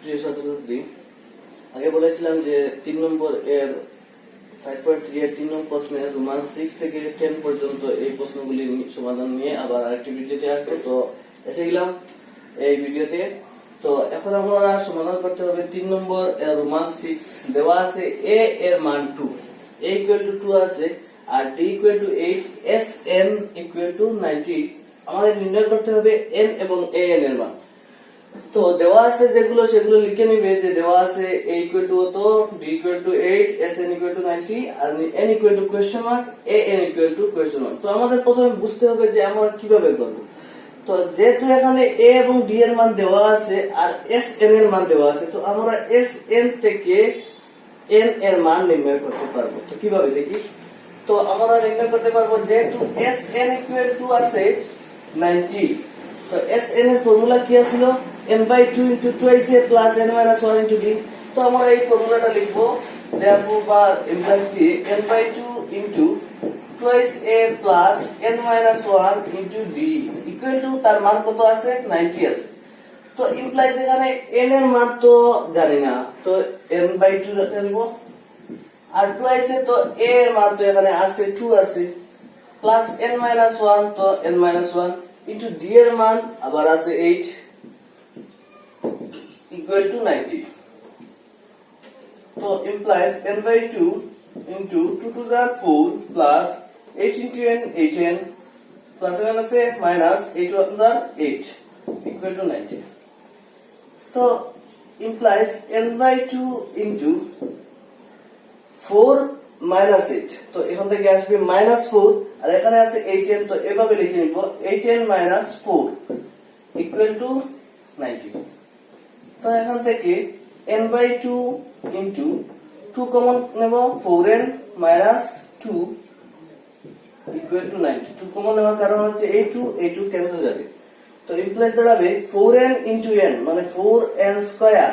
প্রিয় ছাত্রছাত্রী, আগে বলেছিলাম যে 3 নম্বর এর 5.3 এর 3 নম্বর প্রশ্নের রোমান 6 থেকে 10 পর্যন্ত এই প্রশ্নগুলি সমাধান নিয়ে আবার আরেকটি ভিডিওতে আসবো। তো এসে গেলাম এই ভিডিওতে। তো এখন আমরা সমাধান করতে হবে 3 নম্বর এর রোমান 6। দেওয়া আছে a এর মান 2, a ইকুয়াল টু 2 আছে, আর d equal to 8, sn equal to 90। আমাদের নির্ণয় করতে হবে n এবং an এর মান। তো দেওয়া আছে যেগুলো সেগুলো লিখে নিবে, যে দেওয়া আছে a ইকুয়াল টু কত, d equal to 8, sn equal to 90 আর n equal to question mark, an equal to question mark. তো আমাদের প্রথমে বুঝতে হবে যে আমরা কিভাবে করব। তো যেহেতু এখানে a এবং d এর মান দেওয়া আছে আর sn এর মান দেওয়া আছে, তো আমরা sn থেকে n এর মান নির্ণয় করতে পারবো। তো কিভাবে দেখি। তো আমরা নির্ণয় করতে পারবো যেহেতু sn ইকুয়াল টু আছে 90। তো sn এর ফর্মুলা কি ছিল, n/2 into twice a plus n minus 1 into d। তো আমরা এই ফর্মুলাটা লিখবো, therefore বা implies কি n/2 into twice a plus n minus 1 into d equal to তার মান কত আছে, 90 আছে। তো implies এখানে n এর মান তো জানি না, তো n/2 রাখতে লিখব, আর twice এ তো a এর মান তো এখানে আছে 2 আছে, প্লাস n minus 1 তো n minus 1 into d এর মান আবার আছে 8 equal to 90। তো implies n/2 into 2 to the 4 plus 8 into n 8n plus n আছে minus 8 to the 8 equal to 90। তো implies n/2 into 4 minus 8, তো এখান থেকে আসবে minus 4 আর এখানে আছে 8n, তো এভাবে লিখে নিব 8n minus 4 equal to 90। তো এখান থেকে n/2 into 2 কমন নেব, 4n minus 2 equal to 90। 2 common নেওয়ার কারণ হচ্ছে এই 2 ক্যান্সেল যাবে। তো ইমপ্লাইজ দাঁড়াবে 4n into n মানে 4n স্কয়ার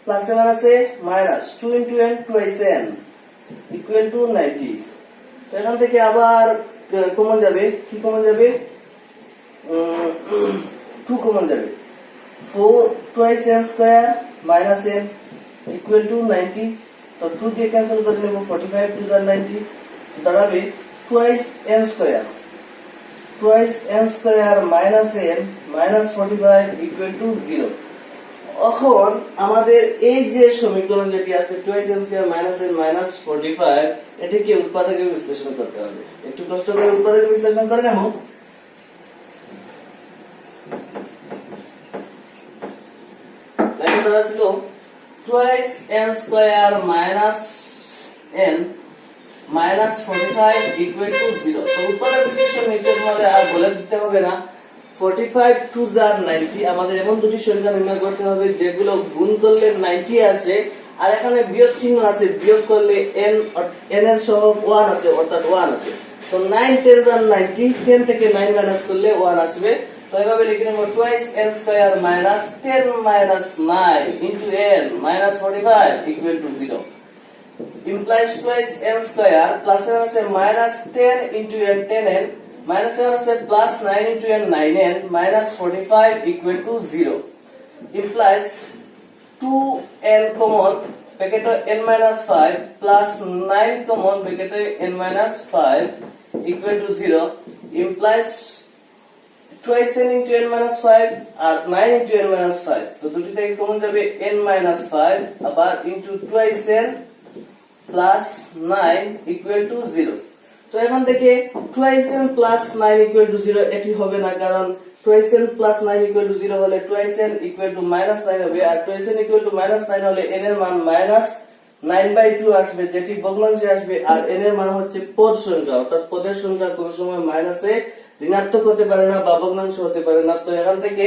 প্লাস এ আছে minus 2 into n twice n equal to 90। তো এখান থেকে আবার কমন যাবে, কি কমন যাবে, 2 কমন যাবে, 4 twice n square minus n equal to 90। তো 2 দিয়ে ক্যান্সেল করে নেব, 45 to the 90 দাঁড়াবে twice n square minus n minus 45 equal to 0। এখন আমাদের এই যে সমীকরণ যেটি আছে twice n square minus n minus 45, এটাকে উৎপাদকে বিশ্লেষণ করতে হবে। একটু কষ্ট করে উৎপাদকে বিশ্লেষণ করে নেব। এটা ছিল twice n square minus n minus 45 equal to 0। তো উৎপাদক বিশ্লেষণ নিচের মধ্যে আর বলে দিতে হবে না। 45 to the 90 আমাদের এমন দুটি সংখ্যা নির্ণয় করতে হবে যেগুলো গুণ করলে 90 আসে, আর এখানে বিয়োগ চিহ্ন আছে, বিয়োগ করলে n এর সহগ 1 আছে, অর্থাৎ 1 আছে। তো 9 10 are 90, 10 থেকে 9 মাইনাস করলে 1 আসবে। তো এভাবে লিখে নেব twice n square minus 10 minus 9 into n minus 45 equal to 0। implies twice n square plus n আছে minus 10 into n 10n minus n আছে plus 9 into n 9n minus 45 equal to 0। implies 2n common bracket n minus 5 plus 9 common bracket n minus 5 equal to 0। implies twice n into n minus 5 R 9 into n minus 5, তো দুটি থেকে common যাবে n minus 5 আবার into twice n plus 9 equal to 0। তো এখান থেকে twice n plus 9 equal to 0 এটি হবে না, কারণ twice n plus 9 equal to 0 হলে twice n equal to minus 9 হবে, আর twice n equal to minus 9 হলে n এর মান minus 9/2 আসবে, যেটি ভগ্নাংশে আসবে, আর n এর মান হচ্ছে পদ সংখ্যা, অর্থাৎ পদের সংখ্যা কোন সময় মাইনাসে ঋণাত্মক হতে পারে না বা ভগ্নাংশ হতে পারে না। তো এখান থেকে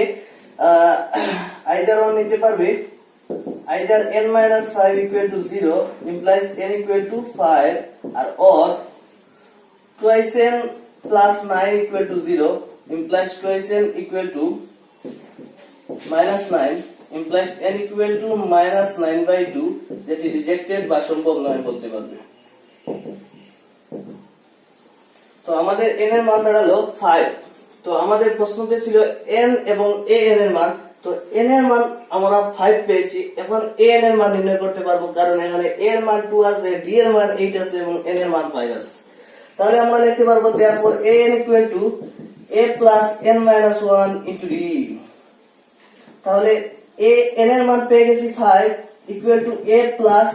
আইদার ওয়ান নিতে পারবে, either n minus 5 equal to 0 implies n equal to 5 or twice n plus 9 equal to 0 implies twice n equal to minus 9 implies n equal to minus 9/2, যেটি রিজেক্টেড বা সম্ভব নয় বলতে পারবে। তো আমাদের n এর মান দাঁড়ালো 5। তো আমাদের প্রশ্নতে ছিল n এবং an এর মান, তো n এর মান আমরা 5 পেয়েছি, এখন n এর মান নির্ণয় করতে পারবো, কারণ এখানে a এর মান 2 আছে, d এর মান 8 আছে এবং n এর মান 5 আছে। তাহলে আমরা লিখতে পারবো therefore an equal to a plus n minus 1 into d। তাহলে a n এর মান পেয়ে গেছি 5 equal to a plus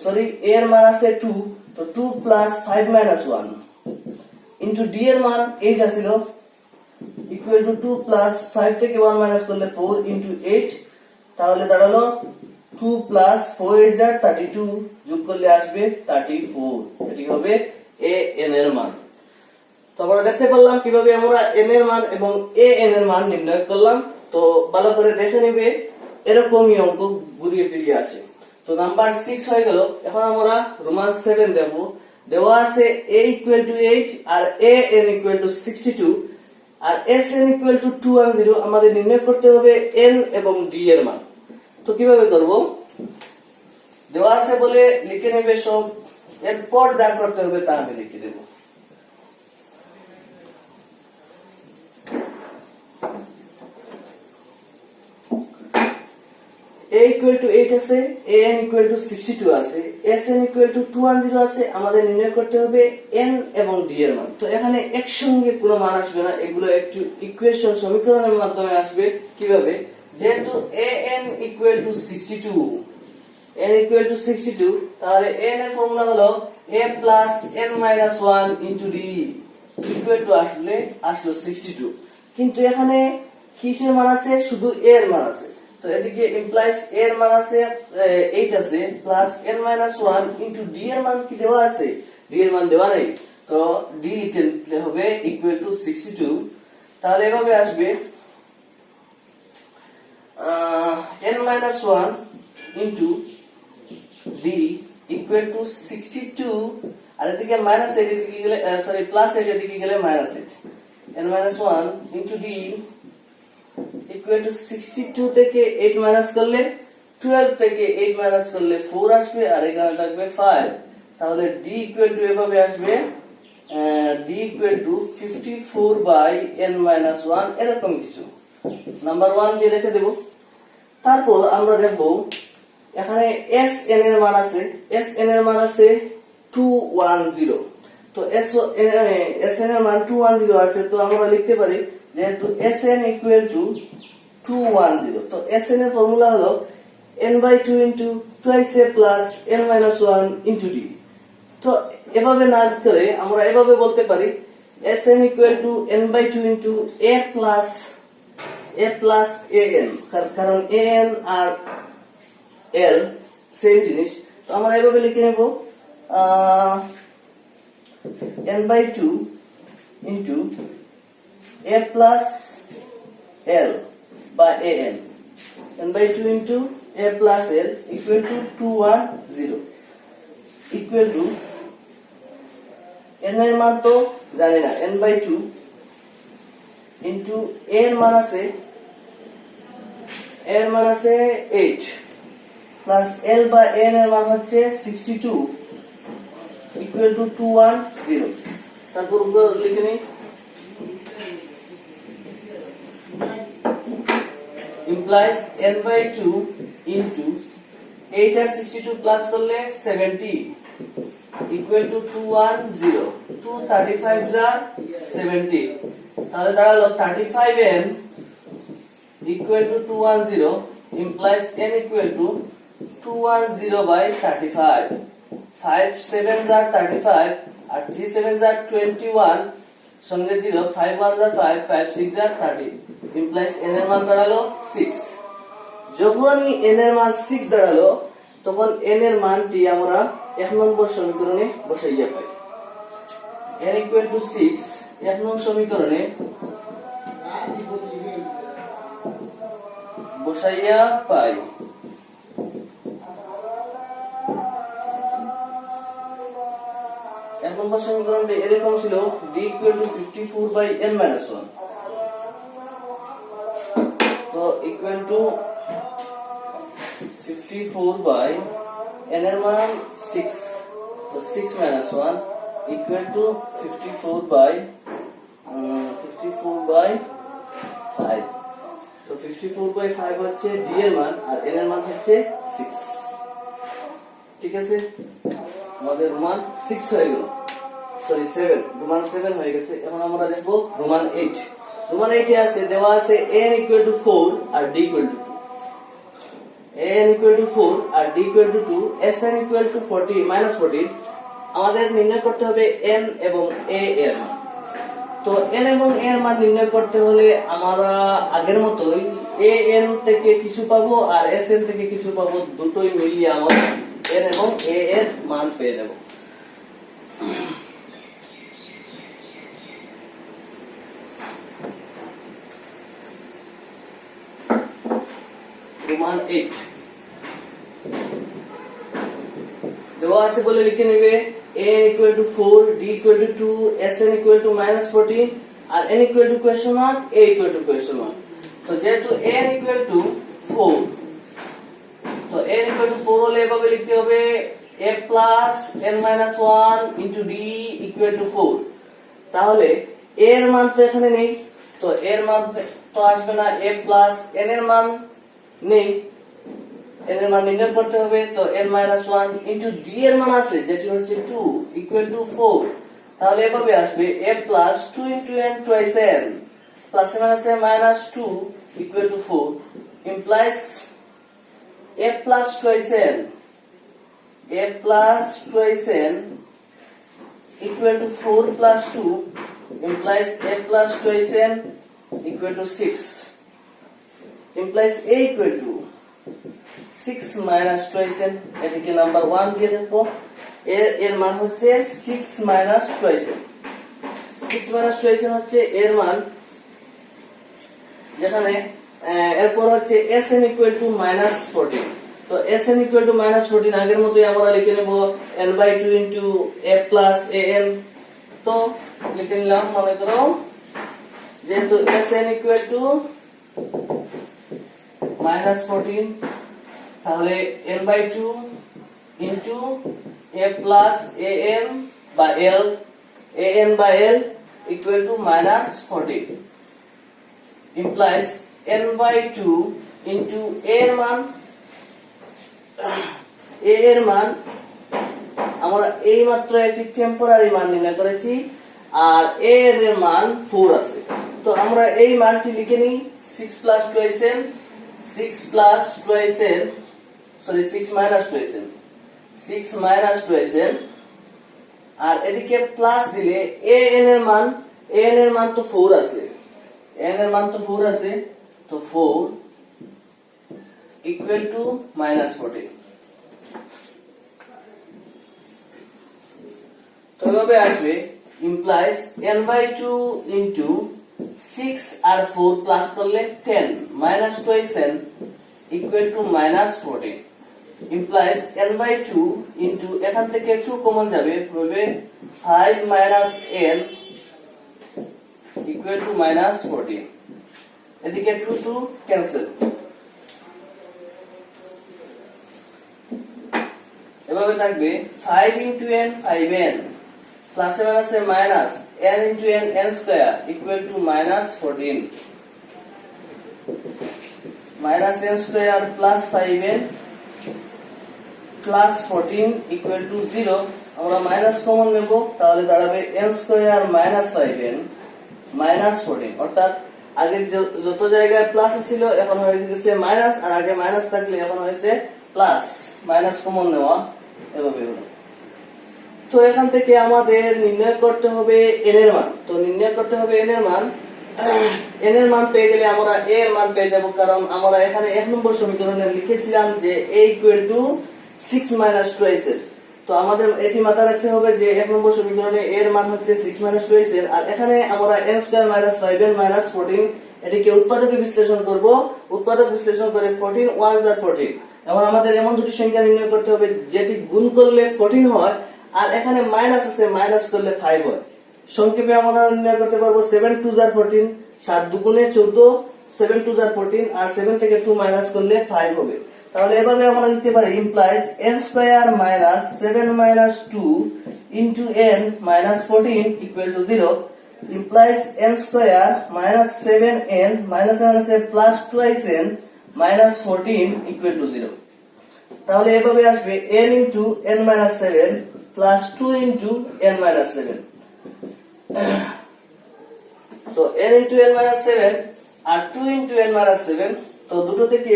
a এর মান আছে 2, তো 2 plus 5 minus 1 into d এর মান 8 আছিল, equal to 2 plus 5 থেকে 1 minus করলে 4 into 8, তাহলে দাঁড়ালো 2 plus 4 8 যা 32, যোগ করলে আসবে 34। এটি হবে a n এর মান। তো আমরা দেখতে পেলাম কিভাবে আমরা n এর মান এবং a n এর মান নির্ণয় করলাম। তো ভালো করে দেখে নেবে, এরকমই অঙ্ক ঘুরিয়ে ফিরিয়ে আসে। তো নাম্বার 6 হয়ে গেল। এখন আমরা রোমান 7 দেখব। দেওয়া আছে a equal to 8 R a n equal to 62 R s n equal to 210। আমাদের নির্ণয় করতে হবে n এবং d এর মান। তো কিভাবে করব? দেওয়া আছে বলে লিখে নেবে সব, এরপর যা করতে হবে তা আমি লিখে দেব। a equal to 8 আছে, a n equal to 62 আছে, s n equal to 210 আছে। আমাদের নির্ণয় করতে হবে n এবং d এর মান। তো এখানে একসঙ্গে কোনো মান আসবে না, এগুলো একটু ইকুয়েশন সমীকরণের মাধ্যমে আসবে। কিভাবে? যেহেতু a n equal to 62, n equal to 62, তাহলে n এর ফর্মুলা হলো a plus n minus 1 into d equal to আসলো 62। কিন্তু এখানে কিসের মান আছে? শুধু a এর মান আছে। তো এদিকে implies a এর মান আছে 8 আছে, plus n minus 1 into d এর মান কি দেওয়া আছে? d এর মান দেওয়া নেই, তো d লিখতে হবে equal to 62। তাহলে এভাবে আসবে n minus 1 into d equal to 62, আর এদিকে মাইনাস 8 এদিকে গেলে প্লাস 8 এদিকে গেলে minus 8, n minus 1 into d equal to 62 থেকে 8 মাইনাস করলে 12 থেকে 8 মাইনাস করলে 4 আসবে, আর এখানে থাকবে 5। তাহলে d equal to এভাবে আসবে d equal to 54 by n minus 1, এরকম কিছু। নাম্বার 1 দিয়ে রেখে দেব। তারপর আমরা দেখব এখানে s n এর মান আছে, s n এর মান আছে 210। তো s n এর মান 210 আছে, তো আমরা লিখতে পারি যেহেতু Sn equal to 210, তো Sn এর ফর্মুলা হলো n by 2 into twice a plus n minus 1 into d। তো এভাবে না করে আমরা এভাবে বলতে পারি Sn equal to n by 2 into a plus an, কারণ an আর l সেম জিনিস। তো আমরা এভাবে লিখে নেব n by 2 into a plus l by an, n by 2 into a plus l equal to 210 equal to n এর মান তো জানি না, n by 2 into a এর মান আছে 8 plus l by n এর মান হচ্ছে 62 equal to 210। তারপর উপর লিখে নিই implies n by 2 into 8 R 62 plus করলে 70 equal to 210, 235 যা 70, তাহলে দাঁড়ালো 35n equal to 210 implies n equal to 210 by 35, 5 7 যা 35 আর 3 7 যা 21, সঙ্গে 0, 5 1 যা 5, 5 6 যা 30, implies n এর মান দাঁড়ালো 6। যখনই n এর মান 6 দাঁড়ালো তখন n এর মানটি আমরা 1 নম্বর সমীকরণে বসাইয়া পাই। n equal to 6 1 নং সমীকরণে বসাইয়া পাই। এক নম্বর সমীকরণটি এরকম ছিল d equal to 54 by n minus 1, তো equal to 54 by n এর মান 6, তো 6 minus 1 equal to 54 by 5, তো 54/5 হচ্ছে d এর মান আর n এর মান হচ্ছে 6। ঠিক আছে, আমাদের রোমান 6 হয়ে গেল, সরি 7, রোমান 7 হয়ে গেছে। এখন আমরা দেখব রোমান 8। রোমান 8 এ আছে দেওয়া আছে n = 4 আর d = 2। n = 4 আর d = 2, sn = 40 -40। আমাদের নির্ণয় করতে হবে n এবং a এর মান। তো n এবং a এর মান নির্ণয় করতে হলে আমরা আগের মতোই an থেকে কিছু পাবো আর sn থেকে কিছু পাবো, দুটোই মিলিয়ে আমরা n এবং a এর মান পেয়ে যাব। রোমান 8 দেওয়া আছে বলে লিখে নেবে n = 4, d = 2, sn = -40 R n = question mark, a = question mark। তো যেহেতু n = 4, তো n = 4 হলে এভাবে লিখতে হবে a + n - 1 * d = 4। তাহলে a এর মান তো এখানে নেই, তো এর মান তো আসবে না, a + n এর মান নেই, n এর মান নির্ণয় করতে হবে। তো n - 1 * d এর মান আছে যেটি হচ্ছে 2 = 4। তাহলে এভাবে আসবে a + 2 * n twice n plus n - 2 = 4 implies a plus twice n, a plus twice n equal to 4 plus 2 implies a plus twice n equal to 6, implies a equal to 6 minus twice n। এটাকে number 1 দিয়ে দেবো, এর মান হচ্ছে 6 minus twice n। 6 minus twice n হচ্ছে এর মান, যেখানে এরপর হচ্ছে sn = -14। তো sn = -14 আগের মতই আমরা লিখে নেব n/2 * a + an। তো লিখে নিলাম, মনে করো যেহেতু sn = -14, তাহলে n/2 * a + an by l, an by l equal to -14 implies n/2 into a এর মান, a এর মান আমরা এই মাত্র একটি টেম্পোরারি মান নির্ণয় করেছি আর a এর মান 4 আছে। তো আমরা এই মানটি লিখে নিই 6 + twice n, 6 + twice n, sorry 6 minus twice n, 6 minus twice n, আর এদিকে প্লাস দিলে an এর মান তো 4 আছে, n এর মান তো 4 আছে, তো 4 equal to -14। তো এভাবে আসবে implies n/2 into 6 আর 4 প্লাস করলে 10 minus twice n equal to -14 implies n/2 into, এখান থেকে 2 কমন যাবে, হবে 5 minus n equal to -14। এদিকে 2 ক্যান্সেল, এভাবে থাকবে 5 into n 5n plus minus n into n square equal to -14 minus n square plus 5n plus 14 equal to 0। আমরা minus common নেব, তাহলে দাঁড়াবে n square minus 5n minus 14, অর্থাৎ আগে যত জায়গায় প্লাস ছিল এখন হয়ে গেছে মাইনাস, আর আগে মাইনাস থাকলে এখন হয়েছে প্লাস, মাইনাস কমন নেওয়া এভাবে হলো। তো এখান থেকে আমাদের নির্ণয় করতে হবে n এর মান। তো নির্ণয় করতে হবে n এর মান, n এর মান পেয়ে গেলে আমরা a এর মান পেয়ে যাব, কারণ আমরা এখানে 1 নম্বর সমীকরণে লিখেছিলাম যে a = 6 minus twice n। তো আমাদের এটি মাথায় রাখতে হবে যে 1 নম্বর সমীকরণে a এর মান হচ্ছে 6 minus twice n, আর এখানে আমরা n square minus 5n minus 14 এটিকে উৎপাদকে বিশ্লেষণ করব। উৎপাদক বিশ্লেষণ করে 14 1 are 14। এখন আমাদের এমন দুটি সংখ্যা নির্ণয় করতে হবে যেটি গুণ করলে 14 হয় আর এখানে মাইনাস আছে, মাইনাস করলে 5 হয়। সংক্ষেপে আমরা নির্ণয় করতে পারবো 7 2 are 14, 7 দুগুণে 14, 7 2 are 14 আর 7 থেকে 2 মাইনাস করলে 5 হবে। তাহলে এভাবে আমরা লিখতে পারি implies n square minus 7 minus 2 into n minus 14 equal to 0, implies n square minus 7n minus n আছে plus twice n minus 14 equal to 0 তাহলে এভাবে আসবে n into n minus 7 plus 2 into n minus 7 তো n into n minus 7 আর 2 into n minus 7 তো দুটো থেকে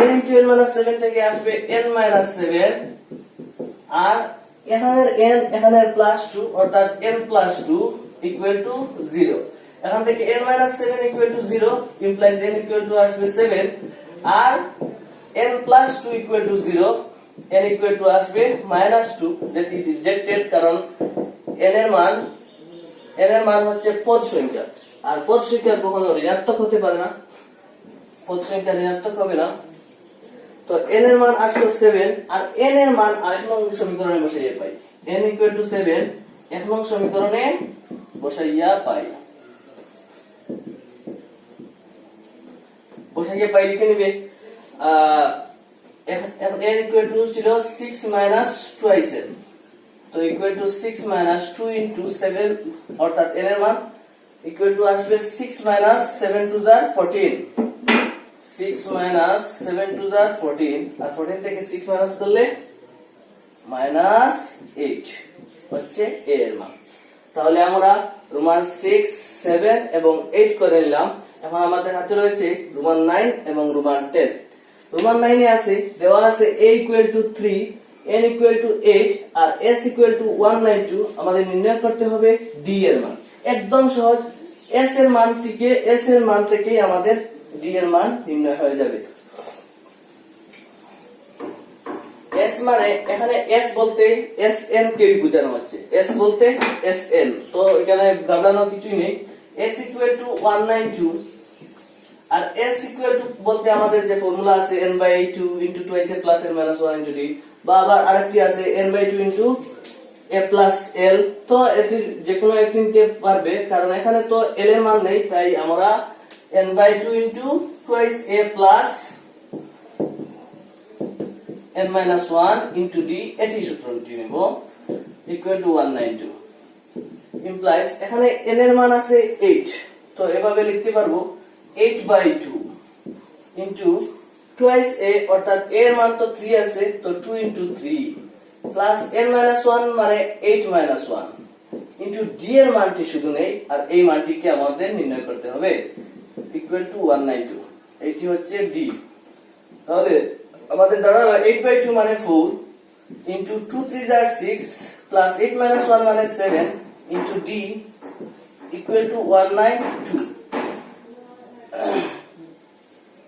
n into n minus 7 থেকে আসবে n minus 7 আর এখানের n এখানের প্লাস 2 অর্থাৎ n plus 2 equal to 0 এখান থেকে n minus 7 equal to 0 implies n equal to আসবে 7 আর n plus 2 equal to 0 n equal to আসবে minus 2 যেটি রিজেক্টেড কারণ n এর মান হচ্ছে পদ সংখ্যা আর পদ সংখ্যা কখনো ঋণাত্মক হতে পারে না পদ সংখ্যা ঋণাত্মক হবে না তো n এর মান আসলো 7 আর n এর মান আরেক নং সমীকরণে বসাইয়া পাই n equal to 7 এক নং সমীকরণে বসাইয়া পাই লিখে নিবে n equal to ছিল 6 minus twice n তো equal to 6 minus 2 into 7 অর্থাৎ n এর মান equal to আসবে 6 minus 7 to the 14 6 minus 7 to the 14 আর 14 থেকে 6 minus করলে minus 8 হচ্ছে a এর মান তাহলে আমরা রোমান 6 7 এবং 8 করে নিলাম এখন আমাদের হাতে রয়েছে রোমান 9 এবং রোমান 10 রোমান 9 এ আছে দেওয়া আছে a equal to 3 n equal to 8 R s equal to 192 আমাদের নির্ণয় করতে হবে d এর মান একদম সহজ s এর মান থেকেই আমাদের d এর মান নির্ণয় হয়ে যাবে s মানে এখানে s বলতে sn কেই বোঝানো হচ্ছে s বলতে sn তো এখানে ভাবনার কিছুই নেই s equal to 192 R s equal to বলতে আমাদের যে ফর্মুলা আছে n/2 into 2s plus n minus 1 into d বা আবার আরেকটি আছে n/2 into a plus l তো এটি যে কোনো একটি নিতে পারবে কারণ এখানে তো l এর মান নেই তাই আমরা n/2 into twice a plus n minus 1 into d এটি সূত্রটি নেব equal to 192 implies এখানে n এর মান আছে 8 তো এভাবে লিখতে পারবো 8/2 into twice a অর্থাৎ a এর মান তো 3 আছে তো 2 into 3 plus n minus 1 মানে 8 minus 1 into d এর মানটি শুধু নেই আর এই মানটিকে আমাদের নির্ণয় করতে হবে equal to 192 এটি হচ্ছে d তাহলে আমাদের দাঁড়ালো 8/2 মানে 4 into 2 3 are 6 plus 8 minus 1 মানে 7 into d equal to 192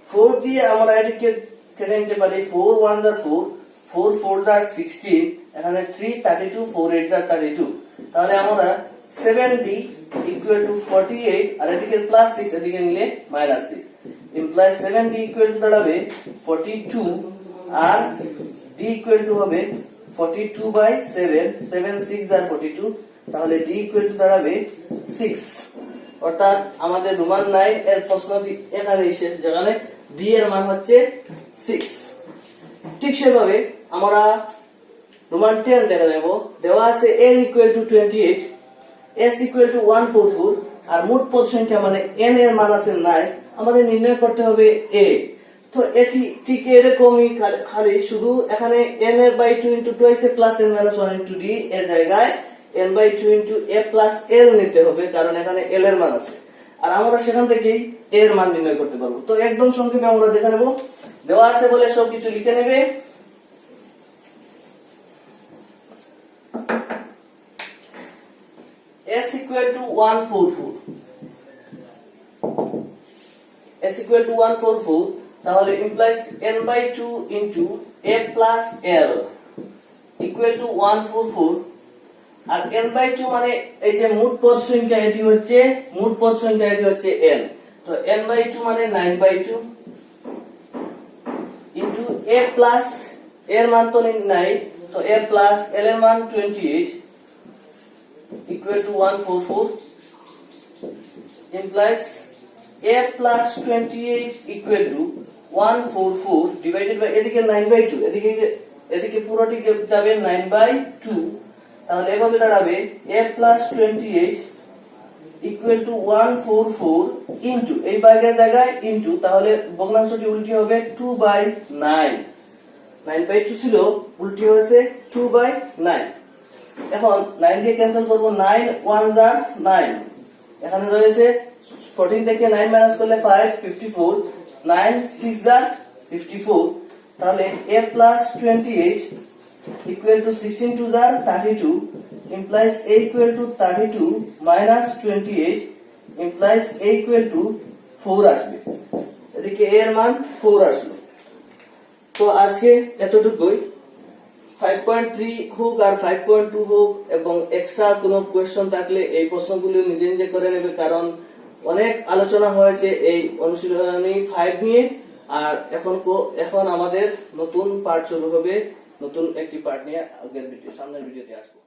4 দিয়ে আমরা এটিকে কেটে নিতে পারি 4 1 are 4 4 4 are 16 এখানে 3 32 4 8 are 32 তাহলে আমরা 7d equal to 48 আর এদিকে প্লাস 6 এদিকে নিলে minus 6 implies 7d equal to দাঁড়াবে 42 আর d equal to হবে 42/7 7 6 are 42 তাহলে d equal to দাঁড়াবে 6 অর্থাৎ আমাদের রোমান 9 এর প্রশ্নটি এখানে শেষ যেখানে d এর মান হচ্ছে 6 ঠিক সেভাবে আমরা রোমান 10 দেখা নেব দেওয়া আছে a equal to 28 s equal to 144 আর মোট পদ সংখ্যা মানে n এর মান আছে 9 আমাদের নির্ণয় করতে হবে a তো এটি ঠিক এরকমই খালি শুধু এখানে n এর by 2 into twice a plus n minus 1 into d এর জায়গায় n/2 into a plus l নিতে হবে কারণ এখানে l এর মান আছে আর আমরা সেখান থেকেই a এর মান নির্ণয় করতে পারবো তো একদম সংক্ষেপে আমরা দেখে নেব দেওয়া আছে বলে সব কিছু লিখে নেবে s equal to 144 তাহলে implies n/2 into a plus l equal to 144 R n/2 মানে এই যে মোট পদ সংখ্যা এটি হচ্ছে n তো n/2 মানে 9/2 into a plus এর মান তো নাই তো a plus l এর মান 28 equal to 144 implies a plus 28 equal to 144 divided by এদিকে 9/2 এদিকে পুরোটি যাবে 9/2 তাহলে এভাবে দাঁড়াবে a plus 28 equal to 144 into এই ভাগের জায়গায় ইনটু, তাহলে ভগ্নাংশটি উল্টি হবে 2/9। 9/2 ছিল, উল্টি হয়েছে 2/9। এখন 9 দিয়ে ক্যান্সেল করব, 9 1 যা 9, এখানে রয়েছে 14 থেকে 9 মাইনাস করলে 5 54, 9 6 যা 54, তাহলে a plus 28 equal to 16 2 যা 32 implies a equal to 32 minus 28 implies a equal to 4 আসবে। এদিকে a এর মান 4 আসলো। তো আজকে এতটুকুই। 5.3 হোক আর 5.2 হোক, এবং এক্সট্রা কোনো কোয়েশ্চন থাকলে এই প্রশ্নগুলো নিজে নিজে করে নেবে, কারণ অনেক আলোচনা হয়েছে এই অনুশীলনী 5 নিয়ে। আর এখন আমাদের নতুন পার্ট শুরু হবে, নতুন একটি পার্ট নিয়ে আগের ভিডিও সামনের ভিডিওতে আসবো।